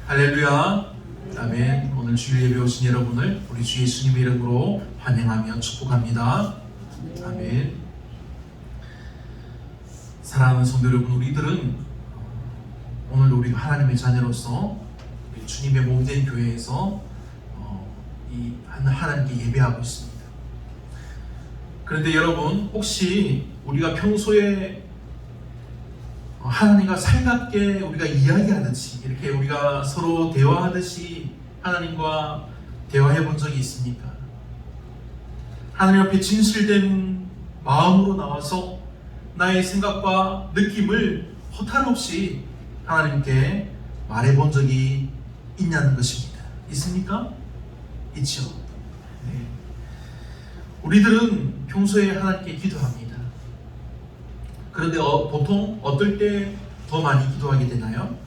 할렐루야. 아멘. 오늘 주일 예배 오신 여러분을 우리 주 예수님의 이름으로 환영하며 축복합니다. 아멘. 사랑하는 성도 여러분, 우리들은 오늘 우리가 하나님의 자녀로서 주님의 몸된 교회에서 하나님께 예배하고 있습니다. 그런데 여러분, 혹시 우리가 평소에 하나님과 살갑게 우리가 이야기하듯이 이렇게 우리가 서로 대화하듯이 하나님과 대화해 본 적이 있습니까? 하나님 앞에 진실된 마음으로 나와서 나의 생각과 느낌을 허탈 없이 하나님께 말해 본 적이 있냐는 것입니다. 있습니까? 있죠. 네. 우리들은 평소에 하나님께 기도합니다. 그런데 보통 어떨 때 더 많이 기도하게 되나요?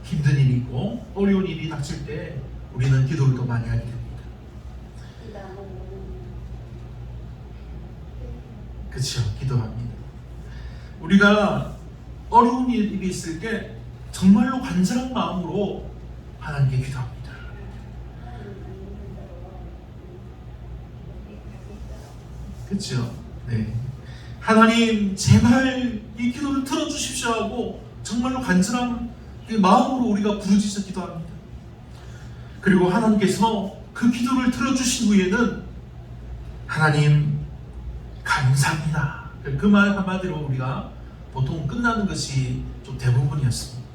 힘든 일이 있고 어려운 일이 닥칠 때 우리는 기도를 더 많이 하게 됩니다. 그렇죠. 기도합니다. 우리가 어려운 일이 있을 때 정말로 간절한 마음으로 하나님께 기도합니다. 그렇죠. 네. 하나님, 제발 이 기도를 들어주십시오 하고 정말로 간절한 마음으로 우리가 부르짖어 기도합니다. 그리고 하나님께서 그 기도를 들어주신 후에는 하나님 감사합니다. 그 말 한마디로 우리가 보통 끝나는 것이 좀 대부분이었습니다.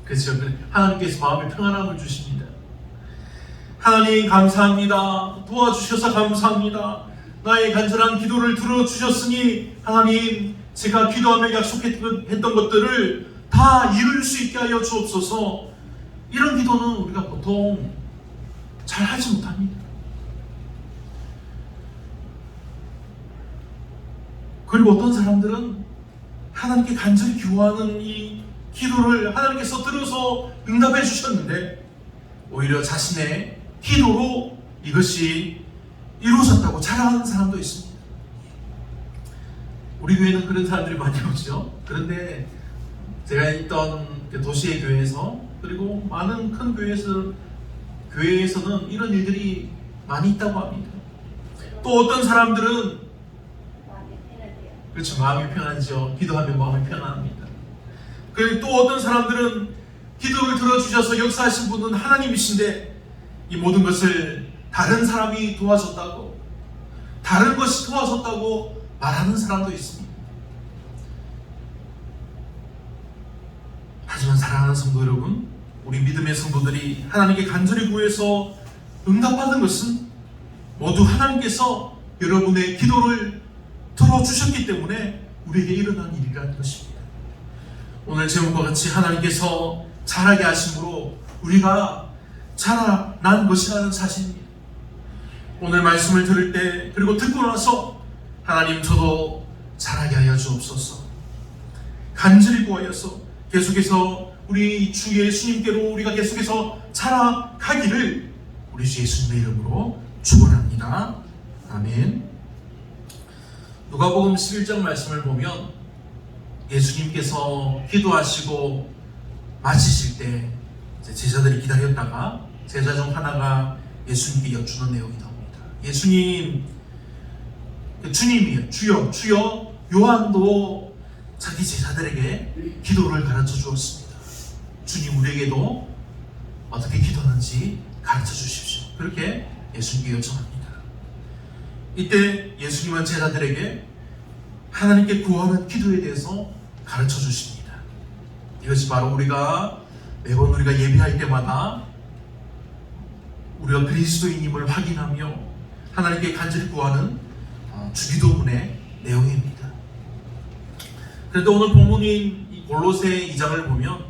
그렇죠. 하나님께서 마음의 평안함을 주십니다. 하나님 감사합니다. 도와주셔서 감사합니다. 나의 간절한 기도를 들어주셨으니 하나님, 제가 기도하며 약속했던 것들을 다 이룰 수 있게 하여 주옵소서. 이런 기도는 우리가 보통 잘 하지 못합니다. 그리고 어떤 사람들은 하나님께 간절히 기도하는 이 기도를 하나님께서 들어서 응답해 주셨는데 오히려 자신의 기도로 이것이 이루어졌다고 자랑하는 사람도 있습니다. 우리 교회는 그런 사람들이 많이 오죠. 그런데 제가 있던 도시의 교회에서, 그리고 많은 큰 교회에서는 이런 일들이 많이 있다고 합니다. 또 어떤 사람들은, 그렇죠, 마음이 편하죠. 기도하면 마음이 편합니다. 그리고 또 어떤 사람들은 기도를 들어주셔서 역사하신 분은 하나님이신데 이 모든 것을 다른 사람이 도와줬다고, 다른 것이 도와줬다고 말하는 사람도 있습니다. 하지만 사랑하는 성도 여러분, 우리 믿음의 성도들이 하나님께 간절히 구해서 응답받은 것은 모두 하나님께서 여러분의 기도를 들어주셨기 때문에 우리에게 일어난 일이라는 것입니다. 오늘 제목과 같이 하나님께서 자라게 하심으로 우리가 자라난 것이라는 사실입니다. 오늘 말씀을 들을 때, 그리고 듣고 나서 하나님, 저도 자라게 하여 주옵소서. 간절히 구하여서 계속해서 우리 주 예수님께로 우리가 계속해서 자라가기를 우리 주 예수님의 이름으로 축원합니다. 아멘. 누가복음 11장 말씀을 보면 예수님께서 기도하시고 마치실 때 제자들이 기다렸다가 제자 중 하나가 예수님께 여쭈는 내용이 나옵니다. 예수님, 주님이요, 주여. 요한도 자기 제자들에게 기도를 가르쳐 주었습니다. 주님, 우리에게도 어떻게 기도하는지 가르쳐 주십시오. 그렇게 예수님께 요청합니다. 이때 예수님은 제자들에게 하나님께 구하는 기도에 대해서 가르쳐 주십니다. 이것이 바로 매번 우리가 예배할 때마다 우리가 그리스도인임을 확인하며 하나님께 간절히 구하는 주기도문의 내용입니다. 그런데 오늘 본문인 이 골로새 2장을 보면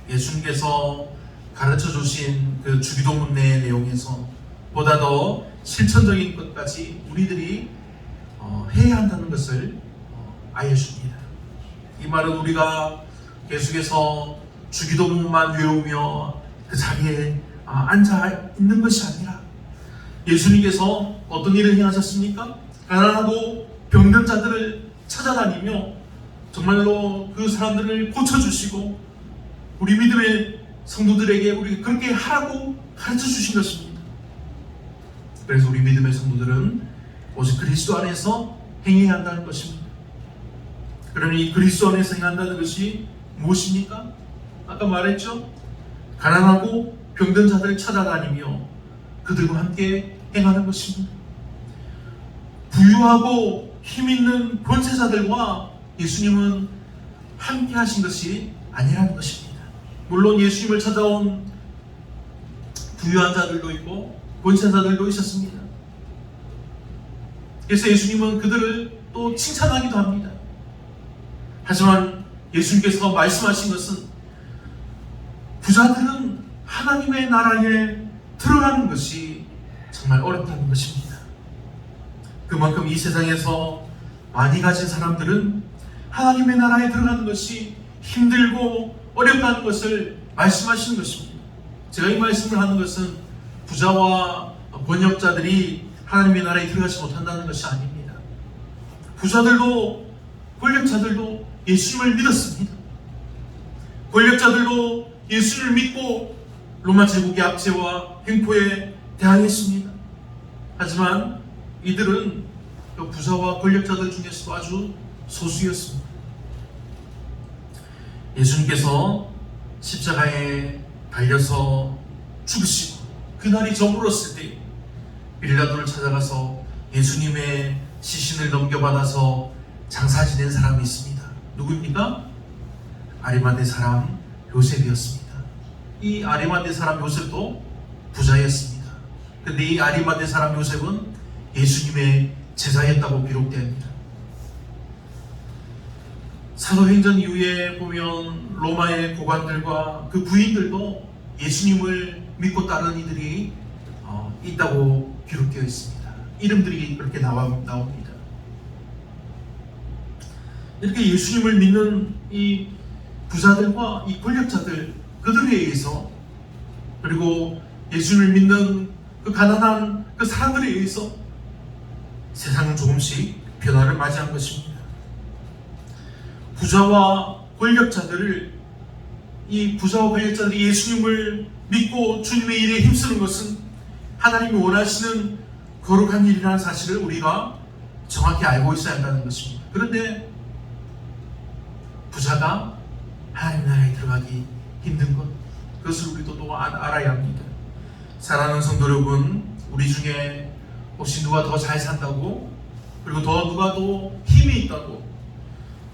예수님께서 가르쳐 주신 그 주기도문 내 내용에서 보다 더 실천적인 것까지 우리들이 해야 한다는 것을 알려줍니다. 이 말은 우리가 계속해서 주기도문만 외우며 그 자리에 앉아 있는 것이 아니라 예수님께서 어떤 일을 행하셨습니까? 가난하고 병든 자들을 찾아다니며 정말로 그 사람들을 고쳐주시고 우리 믿음의 성도들에게 우리 그렇게 하라고 가르쳐 주신 것입니다. 그래서 우리 믿음의 성도들은 오직 그리스도 안에서 행해야 한다는 것입니다. 그러니 이 그리스도 안에서 행한다는 것이 무엇입니까? 아까 말했죠? 가난하고 병든 자들을 찾아다니며 그들과 함께 행하는 것입니다. 부유하고 힘있는 권세자들과 예수님은 함께 하신 것이 아니라는 것입니다. 물론 예수님을 찾아온 부유한 자들도 있고 권세자들도 있었습니다. 그래서 예수님은 그들을 또 칭찬하기도 합니다. 하지만 예수님께서 말씀하신 것은 부자들은 하나님의 나라에 들어가는 것이 정말 어렵다는 것입니다. 그만큼 이 세상에서 많이 가진 사람들은 하나님의 나라에 들어가는 것이 힘들고 어렵다는 것을 말씀하시는 것입니다. 제가 이 말씀을 하는 것은 부자와 권력자들이 하나님의 나라에 들어가지 못한다는 것이 아닙니다. 부자들도 권력자들도 예수님을 믿었습니다. 권력자들도 예수를 믿고 로마 제국의 압제와 횡포에 대항했습니다. 하지만 이들은 그 부자와 권력자들 중에서도 아주 소수였습니다. 예수님께서 십자가에 달려서 죽으시고 그날이 저물었을 때 빌라도를 찾아가서 예수님의 시신을 넘겨받아서 장사 지낸 사람이 있습니다. 누구입니까? 아리마대 사람 요셉이었습니다. 이 아리마대 사람 요셉도 부자였습니다. 그런데 이 아리마대 사람 요셉은 예수님의 제자였다고 기록됩니다. 사도행전 이후에 보면 로마의 고관들과 그 부인들도 예수님을 믿고 따르는 이들이 있다고 기록되어 있습니다. 이름들이 그렇게 나옵니다. 이렇게 예수님을 믿는 이 부자들과 이 권력자들 그들에 의해서 그리고 예수님을 믿는 그 가난한 그 사람들에 의해서 세상은 조금씩 변화를 맞이한 것입니다. 부자와 권력자들이 예수님을 믿고 주님의 일에 힘쓰는 것은 하나님이 원하시는 거룩한 일이라는 사실을 우리가 정확히 알고 있어야 한다는 것입니다. 그런데 부자가 하나님 나라에 들어가기 힘든 것, 그것을 우리도 또 알아야 합니다. 사랑하는 성도 여러분, 우리 중에 혹시 누가 더 잘 산다고, 그리고 누가 더 힘이 있다고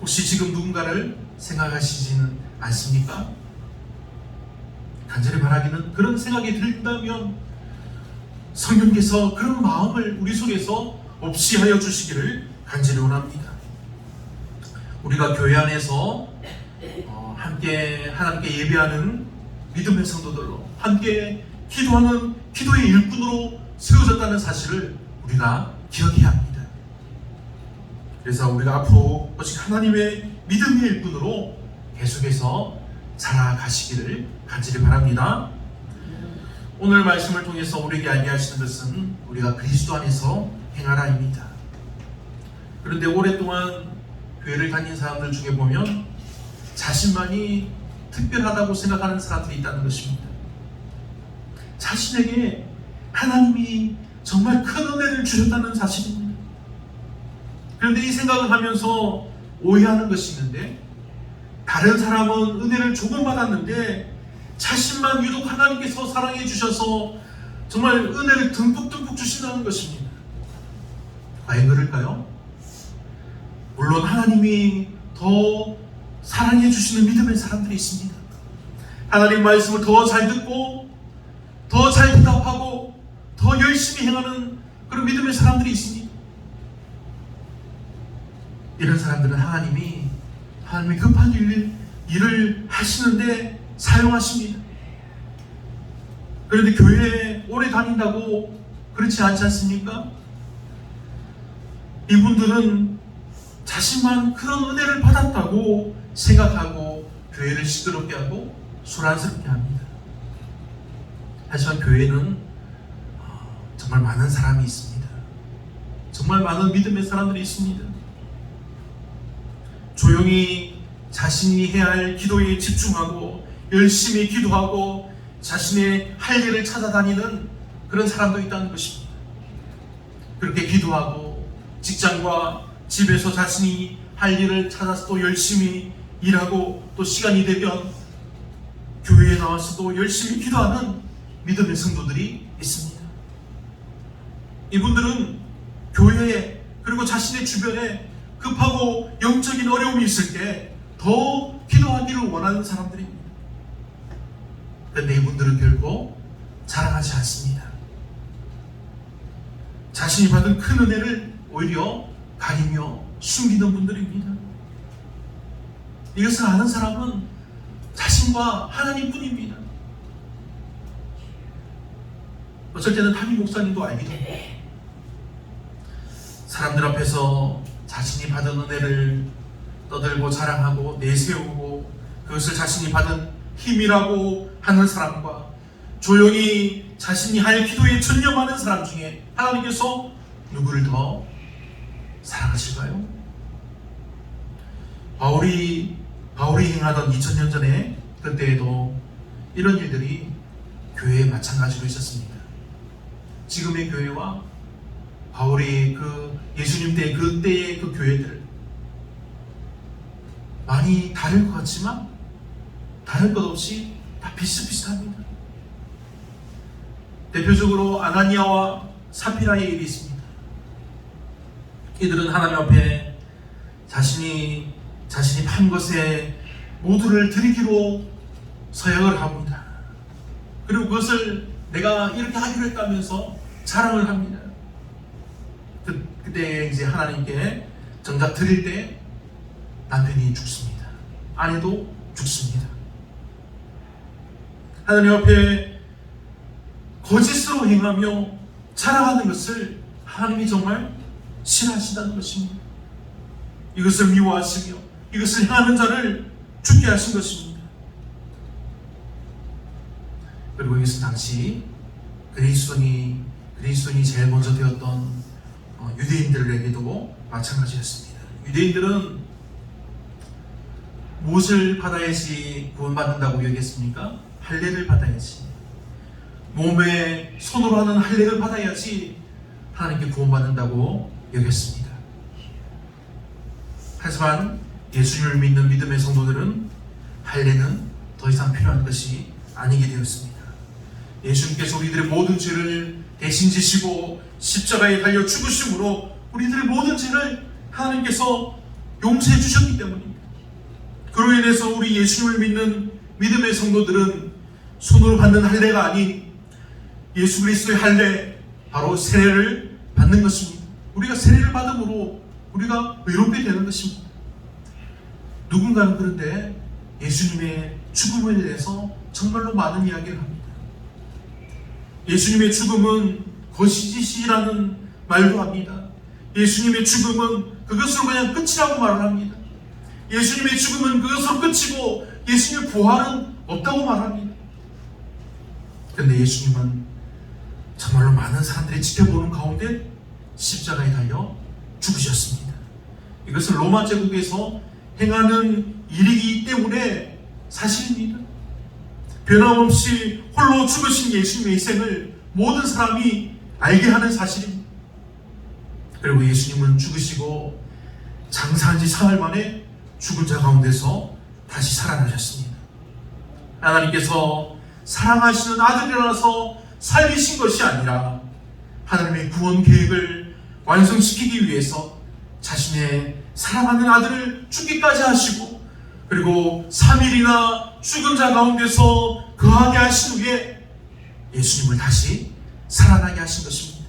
혹시 지금 누군가를 생각하시지는 않습니까? 간절히 바라기는 그런 생각이 들다면 성령께서 그런 마음을 우리 속에서 없이 하여 주시기를 간절히 원합니다. 우리가 교회 안에서 함께 하나님께 예배하는 믿음의 성도들로 함께 기도하는 기도의 일꾼으로 세워졌다는 사실을 우리가 기억해야 합니다. 그래서 우리가 앞으로 오직 하나님의 믿음의 일꾼으로 계속해서 살아가시기를 간절히 바랍니다. 오늘 말씀을 통해서 우리에게 알게 하시는 것은 우리가 그리스도 안에서 행하라입니다. 그런데 오랫동안 교회를 다닌 사람들 중에 보면 자신만이 특별하다고 생각하는 사람들이 있다는 것입니다. 자신에게 하나님이 정말 큰 은혜를 주셨다는 사실입니다. 그런데 이 생각을 하면서 오해하는 것이 있는데, 다른 사람은 은혜를 조금 받았는데 자신만 유독 하나님께서 사랑해 주셔서 정말 은혜를 듬뿍듬뿍 주신다는 것입니다. 과연 그럴까요? 물론 하나님이 더 사랑해 주시는 믿음의 사람들이 있습니다. 하나님 말씀을 더 잘 듣고 더 잘 대답하고 더 열심히 행하는 그런 믿음의 사람들이 있습니다. 이런 사람들은 하나님이 급한 일을 하시는데 사용하십니다. 그런데 교회에 오래 다닌다고 그렇지 않지 않습니까? 이분들은 자신만 그런 은혜를 받았다고 생각하고 교회를 시끄럽게 하고 소란스럽게 합니다. 하지만 교회는 정말 많은 사람이 있습니다. 정말 많은 믿음의 사람들이 있습니다. 조용히 자신이 해야 할 기도에 집중하고 열심히 기도하고 자신의 할 일을 찾아다니는 그런 사람도 있다는 것입니다. 그렇게 기도하고 직장과 집에서 자신이 할 일을 찾아서 또 열심히 일하고 또 시간이 되면 교회에 나와서도 열심히 기도하는 믿음의 성도들이 있습니다. 이분들은 교회에 그리고 자신의 주변에 급하고 영적인 어려움이 있을 때 더 기도하기를 원하는 사람들입니다. 그런데 이분들은 결코 자랑하지 않습니다. 자신이 받은 큰 은혜를 오히려 가리며 숨기는 분들입니다. 이것을 아는 사람은 자신과 하나님뿐입니다. 어쩔 때는 담임 목사님도 알기도 합니다. 사람들 앞에서 자신이 받은 은혜를 떠들고 자랑하고 내세우고 그것을 자신이 받은 힘이라고 하는 사람과 조용히 자신이 할 기도에 전념하는 사람 중에 하나님께서 누구를 더 사랑하실까요? 바울이 행하던 2000년 전에 그때에도 이런 일들이 교회에 마찬가지로 있었습니다. 지금의 교회와 바울이 그 예수님 때 그때의 그 교회들 많이 다를 것 같지만 다를 것 없이 다 비슷비슷합니다. 대표적으로 아나니아와 사피라의 일이 있습니다. 이들은 하나님 앞에 자신이 판 것에 모두를 드리기로 서약을 합니다. 그리고 그것을 내가 이렇게 하기로 했다면서 자랑을 합니다. 그때 이제 하나님께 정작 드릴 때 남편이 죽습니다. 아내도 죽습니다. 하나님 앞에 거짓으로 행하며 자랑하는 것을 하나님이 정말 싫어하신다는 것입니다. 이것을 미워하시며 이것을 행하는 자를 죽게 하신 것입니다. 그리고 이것은 당시 그리스도인이 제일 먼저 되었던 유대인들에게도 마찬가지였습니다. 유대인들은 무엇을 받아야지 구원받는다고 여겼습니까? 할례를 받아야지, 몸에 손으로 하는 할례를 받아야지 하나님께 구원받는다고 여겼습니다. 하지만 예수님을 믿는 믿음의 성도들은 할례는 더 이상 필요한 것이 아니게 되었습니다. 예수님께서 우리들의 모든 죄를 대신 지시고 십자가에 달려 죽으심으로 우리들의 모든 죄를 하나님께서 용서해 주셨기 때문입니다. 그로 인해서 우리 예수님을 믿는 믿음의 성도들은 손으로 받는 할례가 아닌 예수 그리스도의 할례, 바로 세례를 받는 것입니다. 우리가 세례를 받음으로 우리가 의롭게 되는 것입니다. 누군가는 그런데 예수님의 죽음에 대해서 정말로 많은 이야기를 합니다. 예수님의 죽음은 거짓이라는 말도 합니다. 예수님의 죽음은 그것으로 그냥 끝이라고 말을 합니다. 예수님의 죽음은 그것으로 끝이고 예수님의 부활은 없다고 말합니다. 그런데 예수님은 정말로 많은 사람들이 지켜보는 가운데 십자가에 달려 죽으셨습니다. 이것은 로마 제국에서 행하는 일이기 때문에 사실입니다. 변함없이 홀로 죽으신 예수님의 희생을 모든 사람이 알게 하는 사실입니다. 그리고 예수님은 죽으시고 장사한 지 사흘 만에 죽은 자 가운데서 다시 살아나셨습니다. 하나님께서 사랑하시는 아들이라서 살리신 것이 아니라 하나님의 구원 계획을 완성시키기 위해서 자신의 사랑하는 아들을 죽기까지 하시고 그리고 3일이나 죽은 자 가운데서 거하게 하신 후에 예수님을 다시 살아나게 하신 것입니다.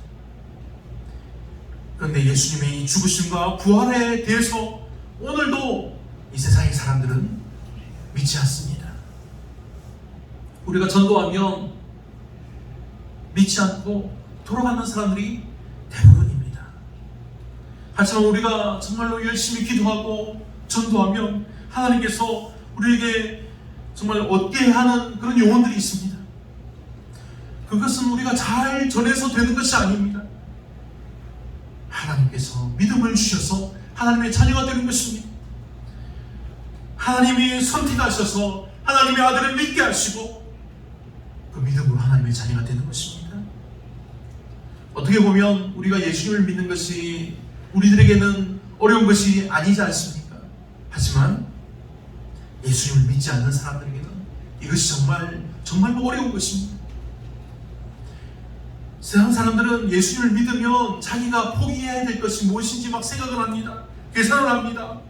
그런데 예수님의 이 죽으심과 부활에 대해서 오늘도 이 세상의 사람들은 믿지 않습니다. 우리가 전도하면 믿지 않고 돌아가는 사람들이 대부분입니다. 하지만 우리가 정말로 열심히 기도하고 전도하면 하나님께서 우리에게 정말 얻게 하는 그런 영혼들이 있습니다. 그것은 우리가 잘 전해서 되는 것이 아닙니다. 하나님께서 믿음을 주셔서 하나님의 자녀가 되는 것입니다. 하나님이 선택하셔서 하나님의 아들을 믿게 하시고 그 믿음으로 하나님의 자녀가 되는 것입니다. 어떻게 보면 우리가 예수님을 믿는 것이 우리들에게는 어려운 것이 아니지 않습니까? 하지만 예수님을 믿지 않는 사람들에게는 이것이 정말 어려운 것입니다. 세상 사람들은 예수님을 믿으면 자기가 포기해야 될 것이 무엇인지 막 생각을 합니다. 계산을 합니다.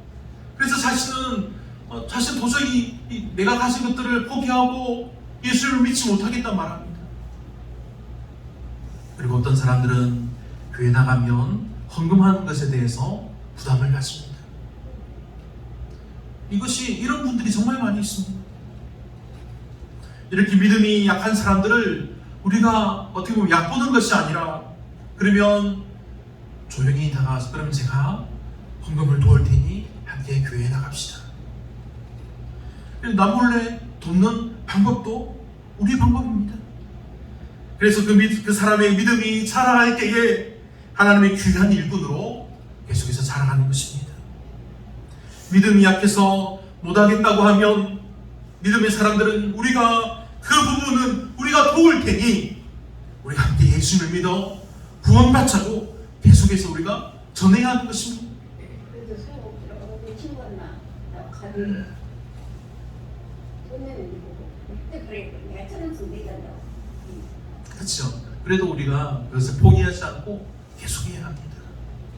그래서 자신은 도저히 내가 가진 것들을 포기하고 예수를 믿지 못하겠단 말합니다. 그리고 어떤 사람들은 교회 나가면 헌금하는 것에 대해서 부담을 갖습니다. 이런 분들이 정말 많이 있습니다. 이렇게 믿음이 약한 사람들을 우리가 어떻게 보면 얕보는 것이 아니라, 그러면 조용히 다가와서 그럼 제가 헌금을 도울 테니 함께 교회에 나갑시다. 나 몰래 돕는 방법도 우리 방법입니다. 그래서 그 사람의 믿음이 자라날 때에 하나님의 귀한 일꾼으로 계속해서 자라가는 것입니다. 믿음이 약해서 못하겠다고 하면 믿음의 사람들은 그 부분은 우리가 도울 테니 우리가 함께 예수님을 믿어 구원받자고 계속해서 우리가 전해야 하는 것입니다. 그래서 소용없더라고. 내 친구가 나 가비 돈내는 보고 그때 그래 내가 저런식 내간다고. 그렇죠. 그래도 우리가 그것을 포기하지 않고 계속해야 합니다.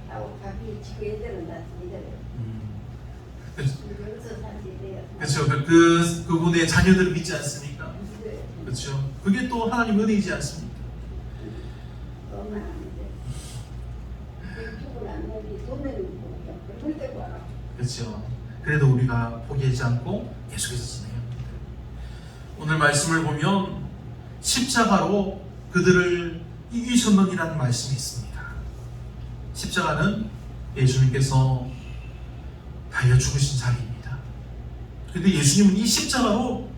나하고 가비 지금 애들은 나 믿어요. 여기서 산지 내가. 그렇죠. 그분의 자녀들을 믿지 않습니까? 그렇죠. 그게 또 하나님 은혜이지 않습니까? 너만 아는데 죽은 놈이 돈 내는 거 그걸 떼고 알아. 그렇죠. 그래도 우리가 포기하지 않고 계속해서 진행해야 합니다. 오늘 말씀을 보면 십자가로 그들을 이기셨느니라는 말씀이 있습니다. 십자가는 예수님께서 달려 죽으신 자리입니다. 그런데 예수님은 이 십자가로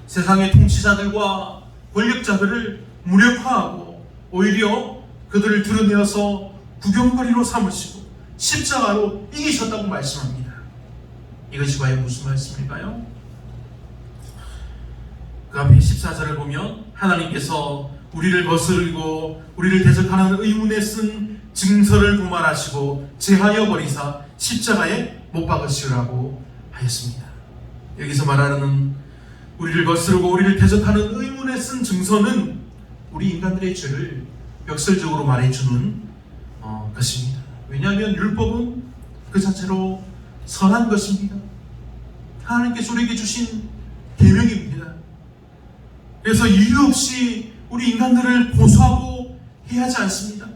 세상의 통치자들과 권력자들을 무력화하고 오히려 그들을 드러내어서 구경거리로 삼으시고 십자가로 이기셨다고 말씀합니다. 이것이 과연 무슨 말씀일까요? 그 앞에 14절을 보면 하나님께서 우리를 거스르고 우리를 대적하는 의문에 쓴 증서를 도말하시고 제하여 버리사 십자가에 못 박으시라고 하였습니다. 여기서 말하는 우리를 거스르고 우리를 대적하는 의문에 쓴 증서는 우리 인간들의 죄를 역설적으로 말해주는 것입니다. 왜냐하면 율법은 그 자체로 선한 것입니다. 하나님께서 우리에게 주신 계명입니다. 그래서 이유 없이 우리 인간들을 고소하고 해야 하지 않습니다.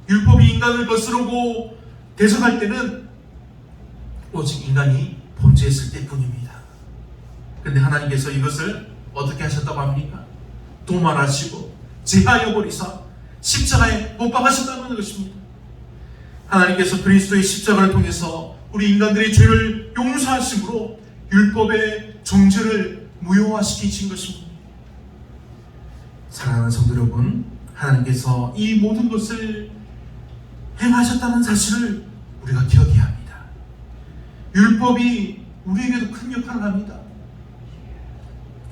율법이 인간을 거스르고 대적할 때는 오직 인간이 범죄했을 때뿐입니다. 그런데 하나님께서 이것을 어떻게 하셨다고 합니까? 도말하시고 제하여 버리사 십자가에 못 박으셨다는 것입니다. 하나님께서 그리스도의 십자가를 통해서 우리 인간들의 죄를 용서하심으로 율법의 정죄를 무효화시키신 것입니다. 사랑하는 성도 여러분, 하나님께서 이 모든 것을 행하셨다는 사실을 우리가 기억해야 합니다. 율법이 우리에게도 큰 역할을 합니다.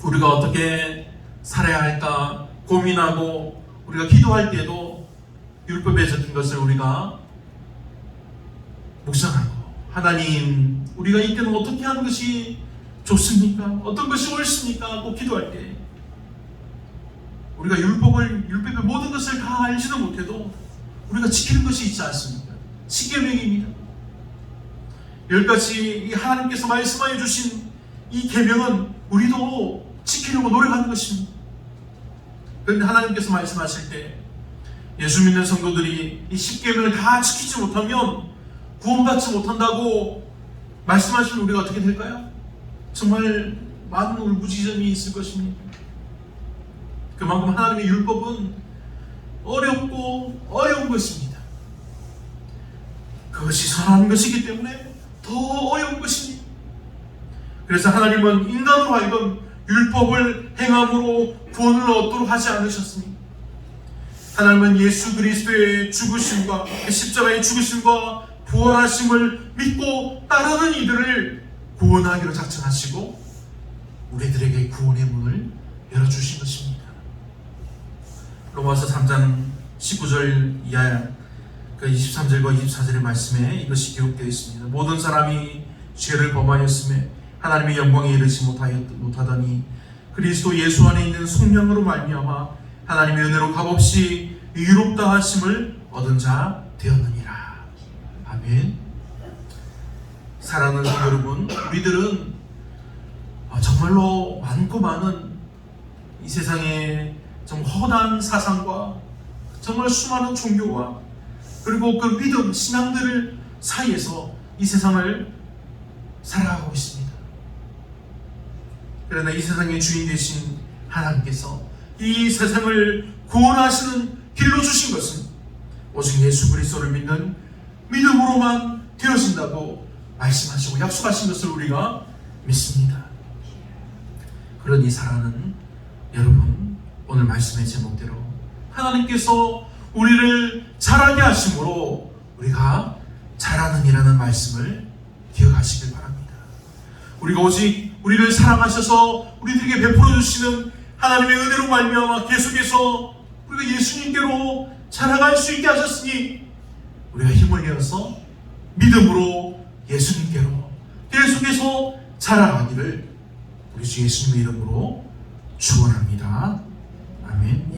우리가 어떻게 살아야 할까 고민하고 우리가 기도할 때도 율법에 적힌 것을 우리가 묵상하고, 하나님 우리가 이때는 어떻게 하는 것이 좋습니까? 어떤 것이 옳습니까? 하고 기도할 때 우리가 율법의 모든 것을 다 알지도 못해도 우리가 지키는 것이 있지 않습니까? 십계명입니다. 10가지 하나님께서 말씀하여 주신 이 계명은 우리도 지키려고 노력하는 것입니다. 그런데 하나님께서 말씀하실 때 예수 믿는 성도들이 이 십계명을 다 지키지 못하면 구원받지 못한다고 말씀하시면 우리가 어떻게 될까요? 정말 많은 울부짖음이 있을 것입니다. 그만큼 하나님의 율법은 어렵고 어려운 것입니다. 그것이 선한 것이기 때문에 더 어려운 것입니다. 그래서 하나님은 인간으로 하여금 율법을 행함으로 구원을 얻도록 하지 않으셨습니다. 하나님은 예수 그리스도의 죽으심과 십자가의 죽으심과 부활하심을 믿고 따르는 이들을 구원하기로 작정하시고 우리들에게 구원의 문을 열어주신 것입니다. 로마서 3장 19절 이하 23절과 24절의 말씀에 이것이 기록되어 있습니다. 모든 사람이 죄를 범하였음에 하나님의 영광에 이르지 못하더니 그리스도 예수 안에 있는 속량으로 말미암아 하나님의 은혜로 값없이 의롭다 하심을 얻은 자 되었느니라. 아멘. 사랑하는 성도 여러분, 우리들은 정말로 많고 많은 이 세상에 좀 허다한 사상과 정말 수많은 종교와 그리고 그 믿음, 신앙들 사이에서 이 세상을 살아가고 있습니다. 그러나 이 세상의 주인 되신 하나님께서 이 세상을 구원하시는 길로 주신 것은 오직 예수 그리스도를 믿는 믿음으로만 되어진다고 말씀하시고 약속하신 것을 우리가 믿습니다. 그러니 사랑하는 여러분, 오늘 말씀의 제목대로 하나님께서 우리를 자라게 하심으로 우리가 자라는이라는 말씀을 기억하시길 바랍니다. 우리가 오직 우리를 사랑하셔서 우리들에게 베풀어 주시는 하나님의 은혜로 말미암아 계속해서 우리가 예수님께로 자라갈 수 있게 하셨으니 우리가 힘을 내어서 믿음으로 예수님께로 계속해서 자라가기를 우리 주 예수님의 이름으로 축원합니다. 아멘.